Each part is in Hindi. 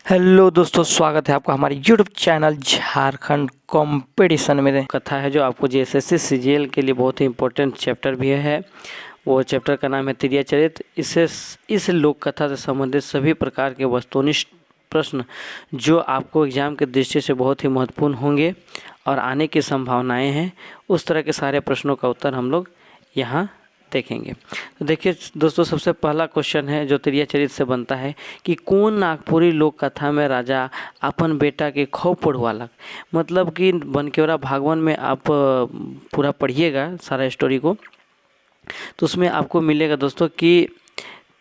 हेलो दोस्तों, स्वागत है आपका हमारे यूट्यूब चैनल झारखंड कंपटीशन में। कथा है जो आपको जीएसएससी सीजीएल के लिए बहुत ही इंपॉर्टेंट चैप्टर भी है। वो चैप्टर का नाम है तिरिया चरित। इस लोक कथा से संबंधित सभी प्रकार के वस्तुनिष्ठ प्रश्न जो आपको एग्जाम के दृष्टि से बहुत ही महत्वपूर्ण होंगे और आने की संभावनाएं हैं, उस तरह के सारे प्रश्नों का उत्तर हम लोग यहाँ देखेंगे। तो देखिए दोस्तों, सबसे पहला क्वेश्चन है जो तिरिया चरित से बनता है कि कौन नागपुरी लोक कथा में राजा अपन बेटा के खौफ पढ़वालक। मतलब कि बनकेवरा भागवन में आप पूरा पढ़िएगा सारा स्टोरी को, तो उसमें आपको मिलेगा दोस्तों कि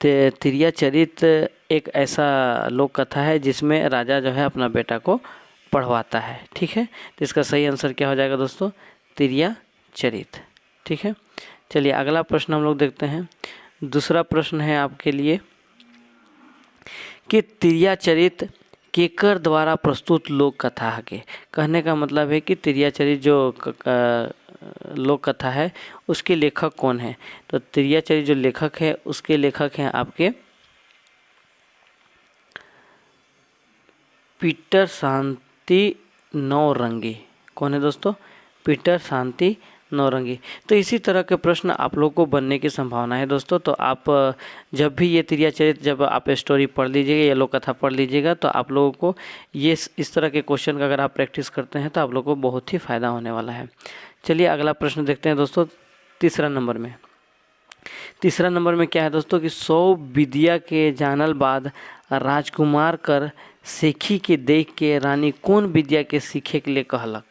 तिरिया चरित एक ऐसा लोक कथा है जिसमें राजा जो है अपना बेटा को पढ़वाता है। ठीक है, तो इसका सही आंसर क्या हो जाएगा दोस्तों? तिरिया चरित। ठीक है, चलिए अगला प्रश्न हम लोग देखते हैं। दूसरा प्रश्न है आपके लिए कि तिरिया चरित केकर द्वारा प्रस्तुत लोक कथा है। कहने का मतलब है कि तिरिया चरित जो लोक कथा है उसके लेखक कौन है। तो तिरिया चरित जो लेखक है उसके लेखक हैं आपके पीटर शांति नौरंगी। कौन है दोस्तों? पीटर शांति नौरंगी। तो इसी तरह के प्रश्न आप लोग को बनने की संभावना है दोस्तों। तो आप जब भी ये तिरिया चरित जब आप स्टोरी पढ़ लीजिएगा या लोक कथा पढ़ लीजिएगा तो आप लोगों को ये इस तरह के क्वेश्चन का अगर आप प्रैक्टिस करते हैं तो आप लोगों को बहुत ही फ़ायदा होने वाला है। चलिए अगला प्रश्न देखते हैं दोस्तों। तीसरा नंबर में क्या है दोस्तों कि 100 विद्या के जानल बाद राजकुमार कर सेखी के देख के रानी कौन विद्या के सीखे के लिए कहलक।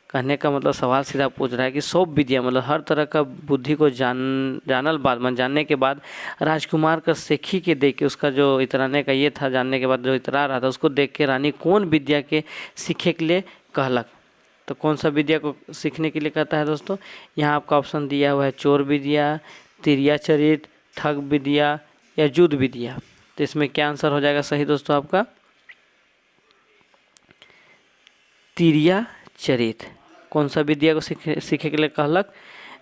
कहने का मतलब सवाल सीधा पूछ रहा है कि 100 विद्या मतलब हर तरह का बुद्धि को जानल बाद जानने के बाद राजकुमार का सेखी के देख के, उसका जो इतराने का ये था, जानने के बाद जो इतरा रहा था उसको देख के रानी कौन विद्या के सीखे के लिए कहलक। तो कौन सा विद्या को सीखने के लिए कहता है दोस्तों? यहाँ आपका ऑप्शन दिया हुआ है चोर विद्या, तिरिया चरित, ठग विद्या या युद्ध विद्या। तो इसमें क्या आंसर हो जाएगा सही दोस्तों आपका? तिरिया चरित। कौन सा विद्या को सीखे के लिए कहलक?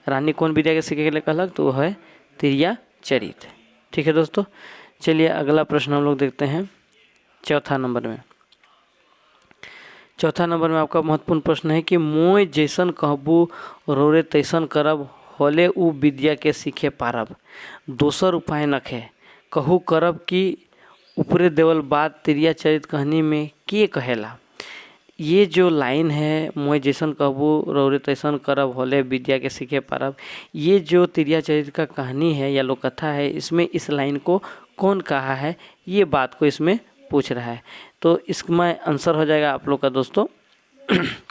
रानी कौन विद्या के सीखे के लिए कहलक? तो वह है तिरिया चरित। ठीक है दोस्तों, चलिए अगला प्रश्न हम लोग देखते हैं। चौथा नंबर में आपका महत्वपूर्ण प्रश्न है कि मोय जैसन कहबू रोरे तैसन करब होले उ विद्या के सीखे पारब दोसर उपाय नखे कहू करब कि ऊपरे देवल बात तिरिया चरित कहानी में के कहेला। ये जो लाइन है मोय जैसन कहबू रौरे तैसन करब होले विद्या के सीखे पारब, ये जो तिरिया चरित का कहानी है या लोक कथा है, इसमें इस लाइन को कौन कहा है, ये बात को इसमें पूछ रहा है। तो इसमें आंसर हो जाएगा आप लोग का दोस्तों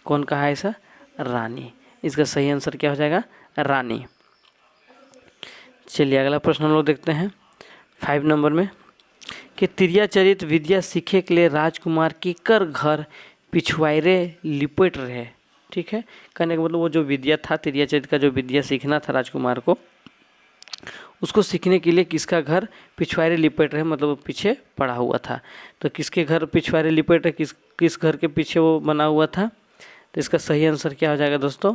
कौन कहा है ऐसा? रानी। इसका सही आंसर क्या हो जाएगा? रानी। चलिए अगला प्रश्न हम लोग देखते हैं 5 नंबर में कि तिरिया चरित विद्या सीखे के लिए राजकुमार केकर घर पिछवाड़े लिपट रहे। ठीक है, कहने का मतलब वो जो विद्या था, तिरिया चरित का जो विद्या सीखना था राजकुमार को, उसको सीखने के लिए किसका घर पिछवाड़े लिपट रहे, मतलब वो पीछे पड़ा हुआ था। तो किसके घर पिछवाड़े लिपट रहे, किस घर के पीछे वो बना हुआ था? तो इसका सही आंसर क्या हो जाएगा दोस्तों?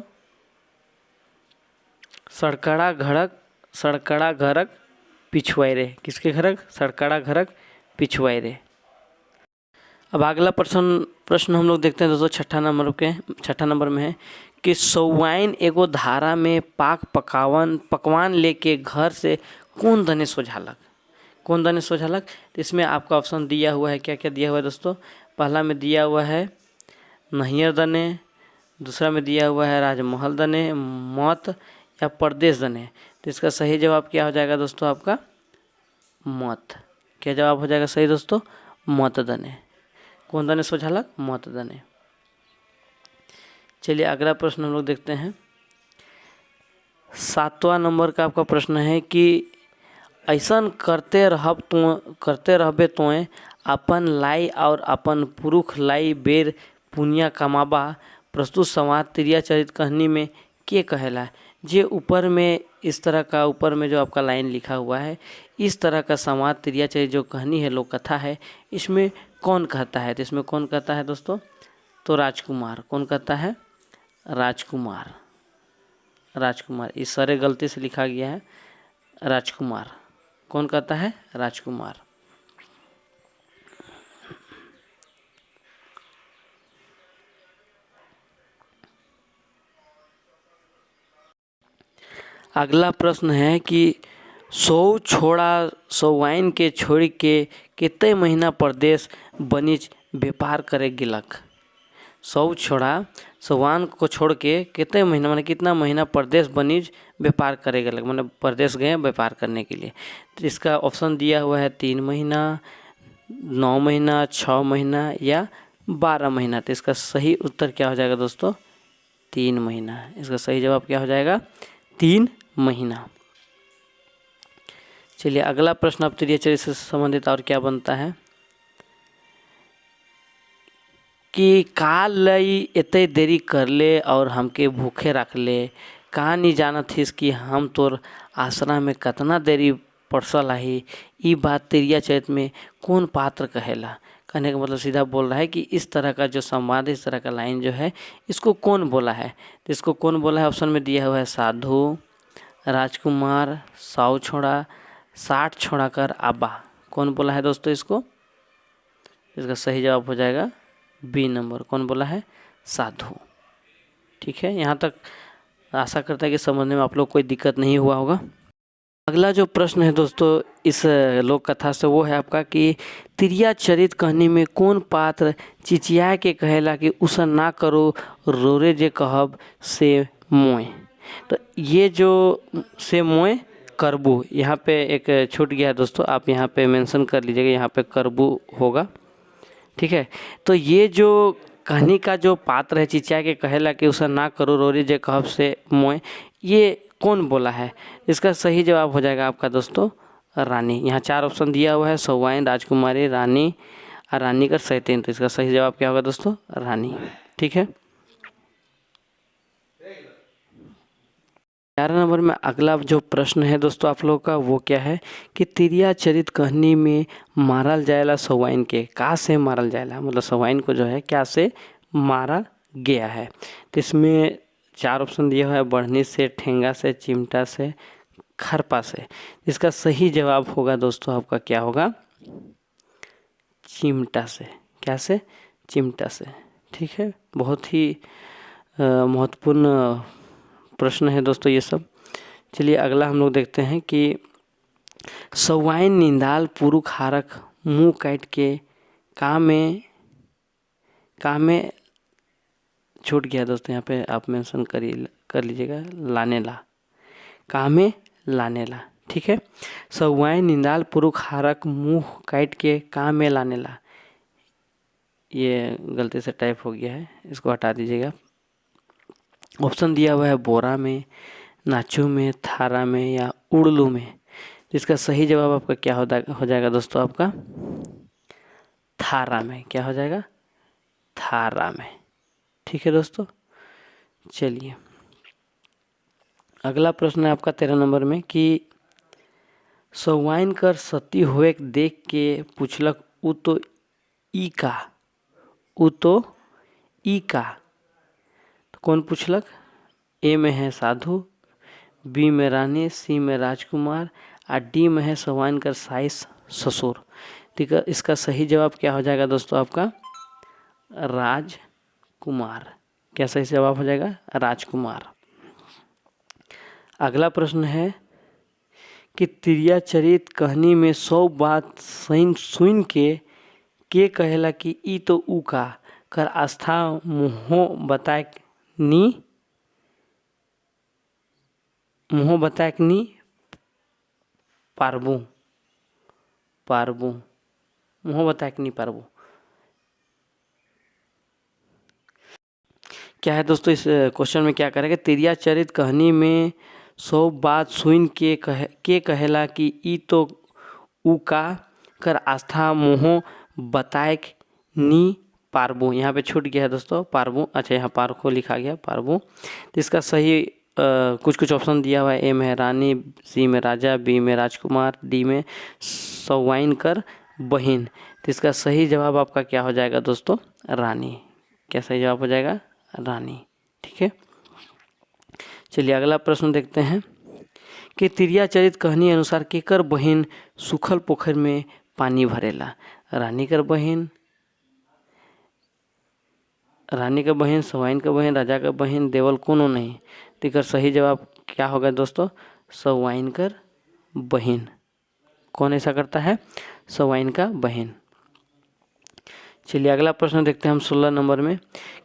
सड़कड़ा घरक पिछवाड़े। किसके घरक? सड़कड़ा घरक पिछवाड़े। अब अगला प्रश्न हम लोग देखते हैं दोस्तों। छठा नंबर में है कि सौवाइन एगो धारा में पकवान लेके घर से कौन दने सोझालक। कौन दने सोझालक? तो इसमें आपका ऑप्शन दिया हुआ है, क्या क्या दिया हुआ है दोस्तों? पहला में दिया हुआ है नहियर दने, दूसरा में दिया हुआ है राजमहल दने, मत या परदेश दने। तो इसका सही जवाब क्या हो जाएगा दोस्तों आपका? मत। क्या जवाब हो जाएगा सही दोस्तों? मत दने। कौन दने सोझालक? मत दने। चलिए अगला प्रश्न हम लोग देखते हैं। 7वां नंबर का आपका प्रश्न है कि ऐसन करते रहबे तोए अपन लाई और अपन पुरुष लाई बेर पुनिया कमाबा प्रस्तुत संवाद तिरिया चरित कहानी में के कहेला। जे ऊपर में इस तरह का ऊपर में जो आपका लाइन लिखा हुआ है, इस तरह का संवाद तिरिया चरित जो कहानी है, लोक कथा है, इसमें कौन कहता है? तो इसमें कौन कहता है दोस्तों? तो राजकुमार। कौन कहता है? राजकुमार। इस सारे गलती से लिखा गया है राजकुमार। कौन कहता है? राजकुमार। अगला प्रश्न है कि सौ छोड़ा सौवाइन के छोड़ के कितने महीना परदेश बनिज व्यापार करे गिलक। सौ छोड़ा सौवान को छोड़ के कितने महीना माने कितना महीना परदेश बनिज व्यापार करे गिलक, माने परदेश गए व्यापार करने के लिए। तो इसका ऑप्शन दिया हुआ है 3 महीना, 9 महीना, 6 महीना या 12 महीना। तो इसका सही उत्तर क्या हो जाएगा दोस्तों? 3 महीना। इसका सही जवाब क्या हो जाएगा? 3 महीना। चलिए अगला प्रश्न अब तृतीय चरित्र से संबंधित और क्या बनता है कि का लई एते देरी कर ले और हमके भूखे रख ले, का नहीं जानत थिस कि हम तोर आसरा में कतना देरी पड़सल आही। ई बात तृतीय चरित्र में कौन पात्र कहेला। कहने का मतलब सीधा बोल रहा है कि इस तरह का जो संवाद, इस तरह का लाइन जो है, इसको कौन बोला है। तो इसको कौन बोला है ऑप्शन में दिया हुआ है साधु, राजकुमार, साऊ छोड़ा, 60 छोड़ा कर आबा। कौन बोला है दोस्तों इसको? इसका सही जवाब हो जाएगा बी नंबर। कौन बोला है? साधु। ठीक है, यहाँ तक आशा करता है कि समझने में आप लोग कोई दिक्कत नहीं हुआ होगा। अगला जो प्रश्न है दोस्तों इस लोक कथा से वो है आपका कि तृतीय चरित्र कहानी में कौन पात्र चिचिया के कहेला कि उसन ना करो रोरे जे कहब से मोए। तो ये जो से मोए करबू, यहाँ पे एक छूट गया है दोस्तों, आप यहाँ पे मेंशन कर लीजिएगा, यहाँ पे करबू होगा। ठीक है, तो ये जो कहानी का जो पात्र है चिचिया के कहेला कि उसे ना करो रोरी जे कहब से मोए, ये कौन बोला है? इसका सही जवाब हो जाएगा आपका दोस्तों रानी। यहाँ 4 ऑप्शन दिया हुआ है, सौवाइन, राजकुमारी, रानी और रानी का सैतीन। तो इसका सही जवाब क्या होगा दोस्तों? रानी। ठीक है, 11 नंबर में अगला जो प्रश्न है दोस्तों आप लोगों का वो क्या है कि तृतीय चरित्र कहानी में मारल जाएला सौवाइन के, का से मारल जाएला, मतलब सौवाइन को जो है क्या से मारा गया है। तो इसमें 4 ऑप्शन दिया हुआ है, बढ़नी से, ठेंगा से, चिमटा से, खरपा से। इसका सही जवाब होगा दोस्तों आपका क्या होगा? चिमटा से। क्या से? चिमटा से। ठीक है, बहुत ही महत्वपूर्ण प्रश्न है दोस्तों ये सब। चलिए अगला हम लोग देखते हैं कि सौवाइन निंदाल पुरुख हारक मुँह काट के का में छूट गया दोस्तों, यहाँ पे आप मेंशन कर लीजिएगा, लाने ला, का में लाने ला। ठीक है, सौवाइन निंदाल पुरुख हारक मुँह काट के का में लाने ला, ये गलती से टाइप हो गया है, इसको हटा दीजिएगा। ऑप्शन दिया हुआ है बोरा में, नाचू में, थारा में या उड़लू में। इसका सही जवाब आपका क्या हो जाएगा दोस्तों? आपका थारा में। क्या हो जाएगा? थारा में। ठीक है दोस्तों, चलिए अगला प्रश्न है आपका 13 नंबर में कि सौवाइन कर सती हुए देख के पूछलक उ तो ई का, उ तो ई का। तो कौन पूछलक? ए में है साधु, बी में रानी, सी में राजकुमार और डी में है सौवाइन कर साइस ससुर। ठीक है, इसका सही जवाब क्या हो जाएगा दोस्तों? आपका राजकुमार। क्या सही जवाब हो जाएगा? राजकुमार। अगला प्रश्न है कि तृतीय चरित्र कहानी में 100 बात सुन के कहेला कि ई तो ऊ का कर आस्था मुँहो बताए नी पारबू मुँहो बताए नी पारबू। क्या है दोस्तों इस क्वेश्चन में क्या करेगा? तृतीय चरित्र कहानी में 100 बात सुन के कहेला कि ई तो ऊ का कर आस्था मुँहो बताए नी पारबू। यहाँ पे छूट गया है दोस्तों पारबू, अच्छा यहाँ पारखो लिखा गया पारबू। तो इसका सही कुछ ऑप्शन दिया हुआ है, ए में है रानी, सी में राजा, बी में राजकुमार, डी में सौवाइन कर बहिन। तो इसका सही जवाब आपका क्या हो जाएगा दोस्तों? रानी। क्या सही जवाब हो जाएगा? रानी। ठीक है, चलिए अगला प्रश्न देखते हैं कि तृतीय चरित्र कहानी अनुसार केकर बहिन सुखल पोखर में पानी भरेला। रानी कर बहिन, सौवाइन का बहन, राजा का बहन, देवल कोनो नहीं। तो सही जवाब क्या होगा दोस्तों? सवाइन कर बहिन। कौन ऐसा करता है? सवाइन का बहन। चलिए अगला प्रश्न देखते हैं हम 16 नंबर में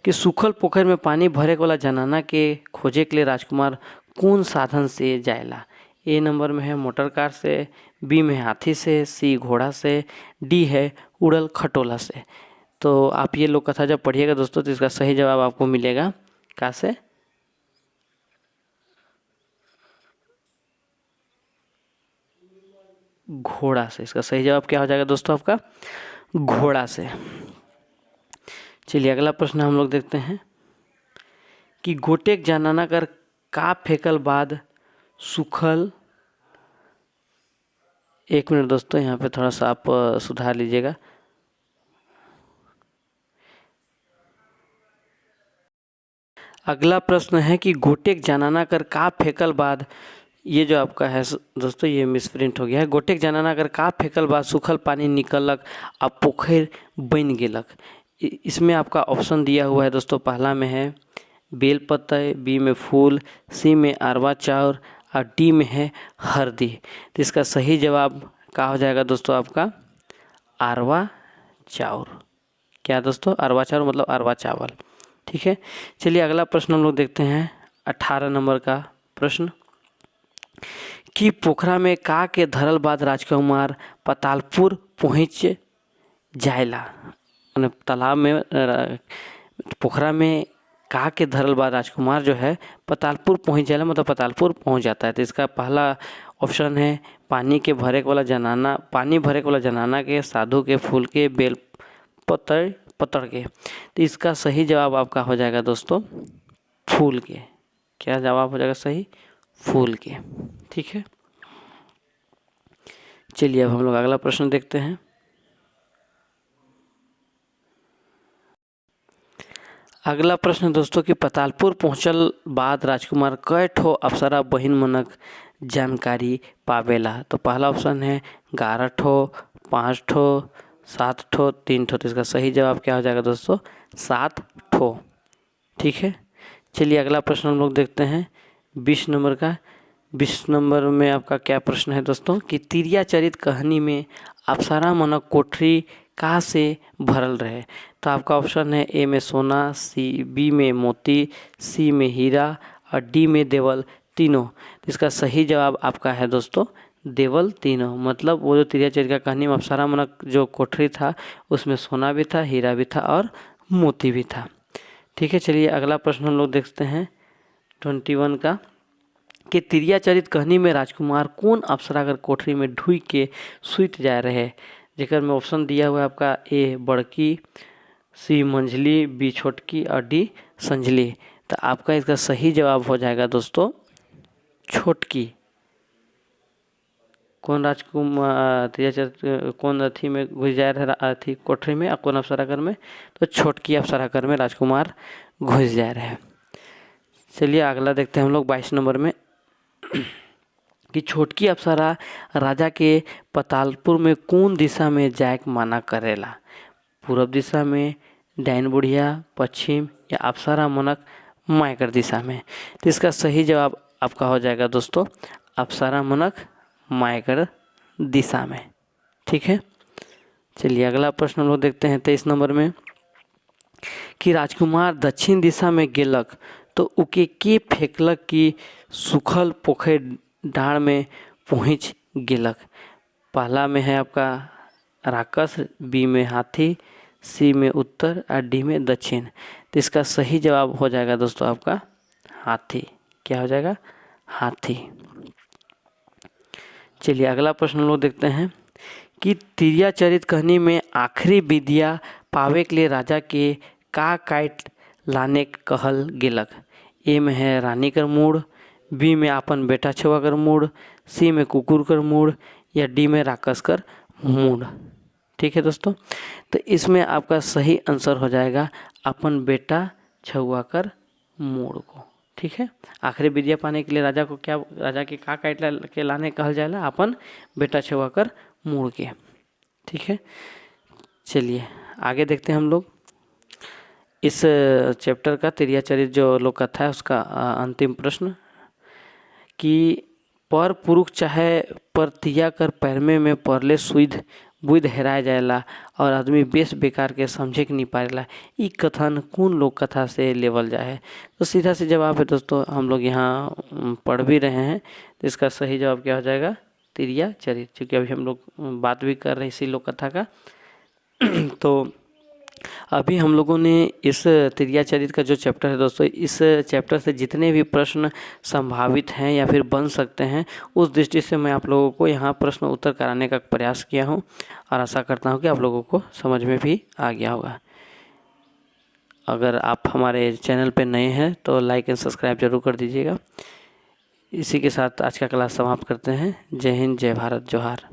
कि सूखल पोखर में पानी भरे वाला जनाना के खोजे के लिए राजकुमार कौन साधन से जाएला? ए नंबर में है मोटर कार से, बी में हाथी से, सी घोड़ा से, डी है उड़ल खटोला से। तो आप ये लोक कथा जब पढ़िएगा दोस्तों तो इसका सही जवाब आपको मिलेगा कहाँ से? घोड़ा से। इसका सही जवाब क्या हो जाएगा दोस्तों आपका? घोड़ा से। चलिए अगला प्रश्न हम लोग देखते हैं कि गोटेक जनाना कर का फेंकल बाद सूखल। एक मिनट दोस्तों, यहाँ पे थोड़ा सा आप सुधार लीजिएगा। अगला प्रश्न है कि गोटेक जनाना कर का फेंकल बाद, ये जो आपका है दोस्तों ये मिसप्रिंट हो गया है। गोटेक जनाना कर का फेंकल बाद सूखल पानी निकलक आ पोखर बन गेलक। इसमें आपका ऑप्शन दिया हुआ है दोस्तों, पहला में है बेल पत्ते, बी में फूल, सी में अरवा चाउर और डी में है हल्दी। तो इसका सही जवाब क्या हो जाएगा दोस्तों आपका? अरवा चाउर। क्या दोस्तों? अरवा चाउर मतलब अरवा चावल। ठीक है, चलिए अगला प्रश्न हम लोग देखते हैं 18 नंबर का प्रश्न कि पोखरा में का के धरल बाद राजकुमार पतालपुर पहुँच जाएला। तालाब में पोखरा में का के धरल बाद राजकुमार जो है पतालपुर पहुँच जाएला मतलब पतालपुर पहुँच जाता है। तो इसका पहला ऑप्शन है पानी भरे वाला जनाना के, साधु के, फूल के, बेल पतड़ के। तो इसका सही जवाब आपका हो जाएगा दोस्तों फूल के। क्या जवाब हो जाएगा सही? फूल के। ठीक है, चलिए अब हम लोग अगला प्रश्न देखते हैं। अगला प्रश्न दोस्तों कि पतालपुर पहुंचल बाद राजकुमार कय ठो अप्सरा बहिन मनक जानकारी पावेला। तो पहला ऑप्शन है 11 ठो, 5 ठो, 7 ठो, 3 ठो। तो इसका सही जवाब क्या हो जाएगा दोस्तों? 7 ठो। ठीक है, चलिए अगला प्रश्न हम लोग देखते हैं 20 नंबर का। 20 नंबर में आपका क्या प्रश्न है दोस्तों कि तिरिया चरित कहानी में अप्सरा मनक कोठरी कहाँ से भरल रहे। तो आपका ऑप्शन है ए में सोना, बी में मोती, सी में हीरा और डी में देवल तीनों। तो इसका सही जवाब आपका है दोस्तों देवल तीनों। मतलब वो जो तिरिया चरित का कहानी में अप्सरा मनक जो कोठरी था उसमें सोना भी था, हीरा भी था और मोती भी था। ठीक है, चलिए अगला प्रश्न हम लोग देखते हैं 21 का कि तिरिया चरित कहानी में राजकुमार कौन अप्सरा कर कोठरी में ढुई के सुत जा रहे। जेकर में ऑप्शन दिया हुआ है आपका ए बड़की, सी मंझली, बी छोटकी और डी संझली। तो आपका इसका सही जवाब हो जाएगा दोस्तों छोटकी। कौन राजकुमार तिरिया चरित कौन अथी में घुस जा रहे अथी कोठरी में और कौन अप्सरा घर में? तो छोटकी अप्सरा घर में राजकुमार घुस जा रहे हैं। चलिए अगला देखते हैं हम लोग 22 नंबर में कि छोटकी अप्सरा राजा के पतालपुर में कौन दिशा में जायक माना करेला। पूरब दिशा में, डाइन बुढ़िया, पश्चिम या अप्सरा मनक मायकर दिशा में। तो इसका सही जवाब आपका हो जाएगा दोस्तों अप्सरा मनक मायकर दिशा में। ठीक है, चलिए अगला प्रश्न हम लोग देखते हैं 23 नंबर में कि राजकुमार दक्षिण दिशा में गेलक तो उके के फेंकलक कि सूखल पोखर डाढ़ में पहुँच गेलक। पहला में है आपका राक्षस, बी में हाथी, सी में उत्तर और डी में दक्षिण। तो इसका सही जवाब हो जाएगा दोस्तों आपका हाथी। क्या हो जाएगा? हाथी। चलिए अगला प्रश्न हम लोग देखते हैं कि तिरिया चरित कहानी में आखिरी विद्या पावे के लिए राजा के का काट लाने कहल गेलक। ए में है रानी कर मूड़, बी में अपन बेटा छुआ कर मूड़, सी में कुकुर कर मूड़ या डी में राक्षस कर मूड़। ठीक है दोस्तों, तो इसमें आपका सही आंसर हो जाएगा अपन बेटा छुआ कर मूड़ को। ठीक है, आखिरी विद्या पाने के लिए राजा को क्या, राजा के का काट के लाने कहल जाएगा? अपन बेटा छुआ कर मूड़ के। ठीक है, चलिए आगे देखते हैं हम लोग इस चैप्टर का तिरिया चरित जो लोक कथा है उसका अंतिम प्रश्न कि पर पुरुष चाहे पर तिया कर पैरमे में परले सुध बुध हेराय जाएला और आदमी बेस बेकार के समझे के नहीं पाएला। ई कथन कौन लोक कथा से लेवल जाए है? तो सीधा से जवाब है दोस्तों, हम लोग यहाँ पढ़ भी रहे हैं, तो इसका सही जवाब क्या हो जाएगा? तिरिया चरित, क्योंकि अभी हम लोग बात भी कर रहे हैं इसी लोक कथा का। तो अभी हम लोगों ने इस तिरिया चरित का जो चैप्टर है दोस्तों, इस चैप्टर से जितने भी प्रश्न संभावित हैं या फिर बन सकते हैं, उस दृष्टि से मैं आप लोगों को यहाँ प्रश्न उत्तर कराने का प्रयास किया हूँ और आशा करता हूँ कि आप लोगों को समझ में भी आ गया होगा। अगर आप हमारे चैनल पर नए हैं तो लाइक एंड सब्सक्राइब जरूर कर दीजिएगा। इसी के साथ आज का क्लास समाप्त करते हैं। जय हिंद, जय भारत, जोहार।